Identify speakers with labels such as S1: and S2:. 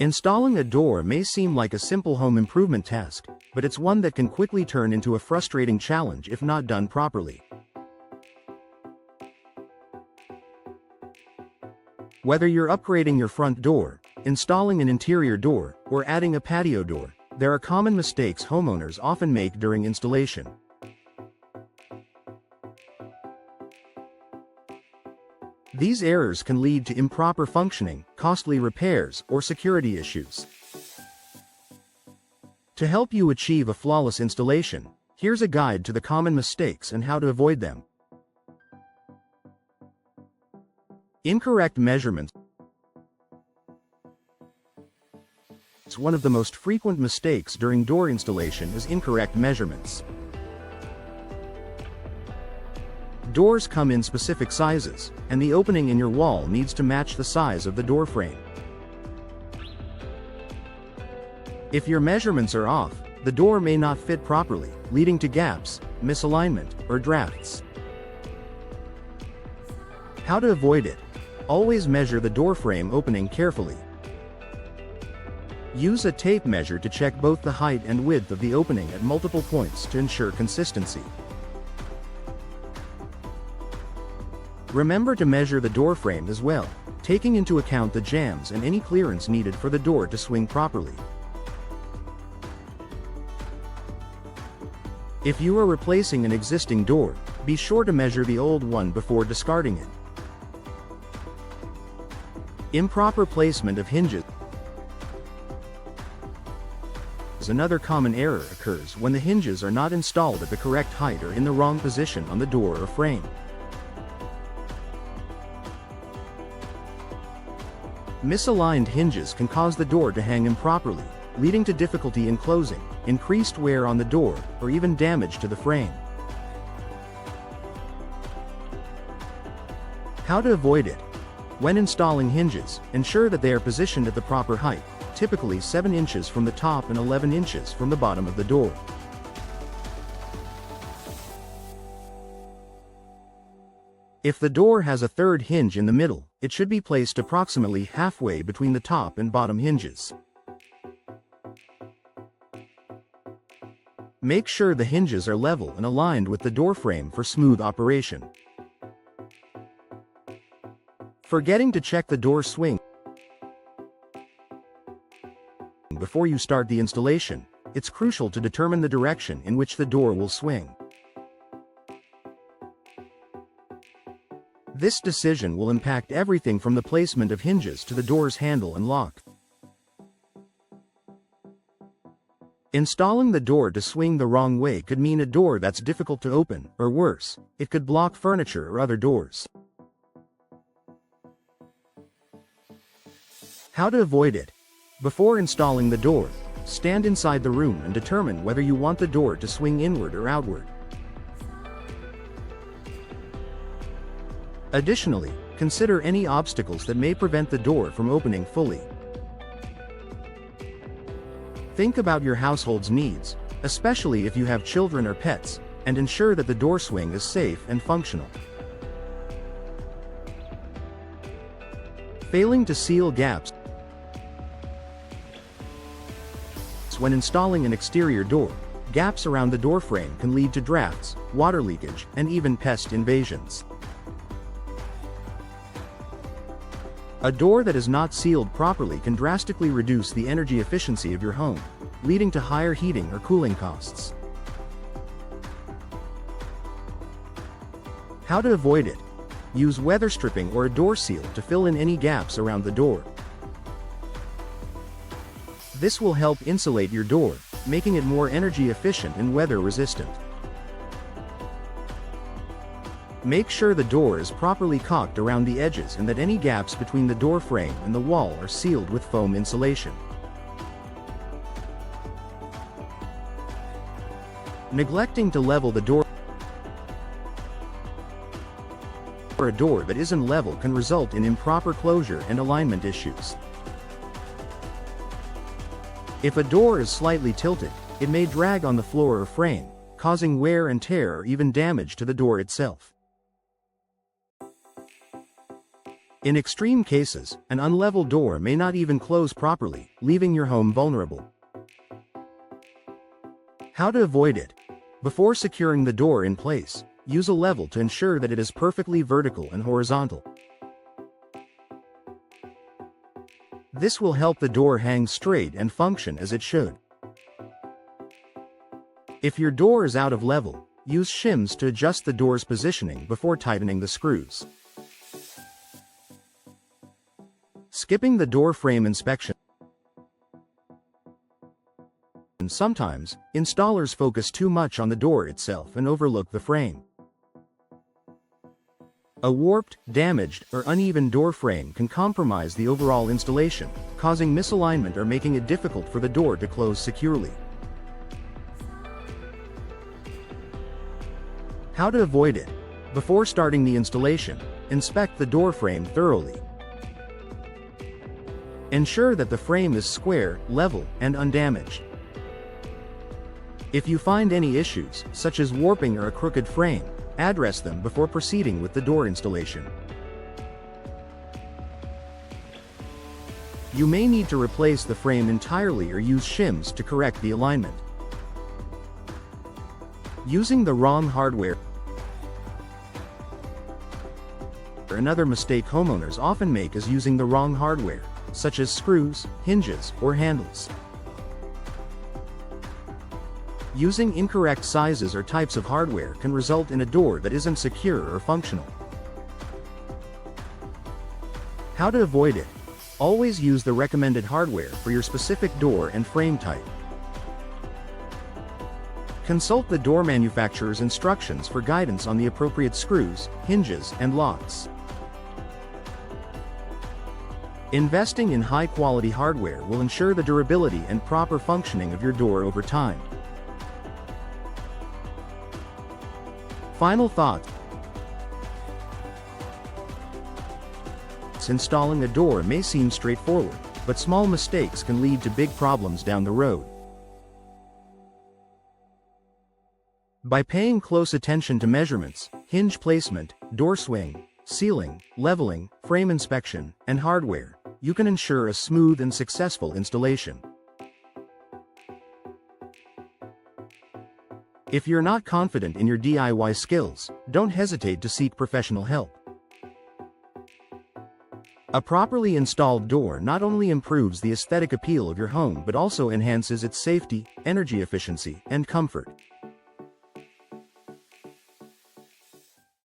S1: Installing a door may seem like a simple home improvement task, but it's one that can quickly turn into a frustrating challenge if not done properly. Whether you're upgrading your front door, installing an interior door, or adding a patio door, there are common mistakes homeowners often make during installation. These errors can lead to improper functioning, costly repairs, or security issues. To help you achieve a flawless installation, here's a guide to the common mistakes and how to avoid them. Incorrect measurements. One of the most frequent mistakes during door installation is incorrect measurements. Doors come in specific sizes, and the opening in your wall needs to match the size of the door frame. If your measurements are off, the door may not fit properly, leading to gaps, misalignment, or drafts. How to avoid it? Always measure the door frame opening carefully. Use a tape measure to check both the height and width of the opening at multiple points to ensure consistency. Remember to measure the door frame as well, taking into account the jambs and any clearance needed for the door to swing properly. If you are replacing an existing door, be sure to measure the old one before discarding it. Improper placement of hinges. Another common error occurs when the hinges are not installed at the correct height or in the wrong position on the door or frame. Misaligned hinges can cause the door to hang improperly, leading to difficulty in closing, increased wear on the door, or even damage to the frame. How to avoid it? When installing hinges, ensure that they are positioned at the proper height, typically 7 inches from the top and 11 inches from the bottom of the door. If the door has a third hinge in the middle, it should be placed approximately halfway between the top and bottom hinges. Make sure the hinges are level and aligned with the door frame for smooth operation. Forgetting to check the door swing before you start the installation, it's crucial to determine the direction in which the door will swing. This decision will impact everything from the placement of hinges to the door's handle and lock. Installing the door to swing the wrong way could mean a door that's difficult to open, or worse, it could block furniture or other doors. How to avoid it? Before installing the door, stand inside the room and determine whether you want the door to swing inward or outward. Additionally, consider any obstacles that may prevent the door from opening fully. Think about your household's needs, especially if you have children or pets, and ensure that the door swing is safe and functional. Failing to seal gaps. When installing an exterior door, gaps around the door frame can lead to drafts, water leakage, and even pest invasions. A door that is not sealed properly can drastically reduce the energy efficiency of your home, leading to higher heating or cooling costs. How to avoid it? Use weather stripping or a door seal to fill in any gaps around the door. This will help insulate your door, making it more energy efficient and weather resistant. Make sure the door is properly caulked around the edges and that any gaps between the door frame and the wall are sealed with foam insulation. Neglecting to level the door or a door that isn't level can result in improper closure and alignment issues. If a door is slightly tilted, it may drag on the floor or frame, causing wear and tear or even damage to the door itself. In extreme cases, an unlevel door may not even close properly, leaving your home vulnerable. How to avoid it? Before securing the door in place, use a level to ensure that it is perfectly vertical and horizontal. This will help the door hang straight and function as it should. If your door is out of level, use shims to adjust the door's positioning before tightening the screws. Skipping the door frame inspection. Sometimes, installers focus too much on the door itself and overlook the frame. A warped, damaged, or uneven door frame can compromise the overall installation, causing misalignment or making it difficult for the door to close securely. How to avoid it? Before starting the installation, inspect the door frame thoroughly. Ensure that the frame is square, level, and undamaged. If you find any issues, such as warping or a crooked frame, address them before proceeding with the door installation. You may need to replace the frame entirely or use shims to correct the alignment. Using the wrong hardware. Another mistake homeowners often make is using the wrong hardware, such as screws, hinges, or handles. Using incorrect sizes or types of hardware can result in a door that isn't secure or functional. How to avoid it? Always use the recommended hardware for your specific door and frame type. Consult the door manufacturer's instructions for guidance on the appropriate screws, hinges, and locks. Investing in high-quality hardware will ensure the durability and proper functioning of your door over time. Final thoughts. Installing a door may seem straightforward, but small mistakes can lead to big problems down the road. By paying close attention to measurements, hinge placement, door swing, sealing, leveling, frame inspection, and hardware, you can ensure a smooth and successful installation. If you're not confident in your DIY skills, don't hesitate to seek professional help. A properly installed door not only improves the aesthetic appeal of your home but also enhances its safety, energy efficiency, and comfort.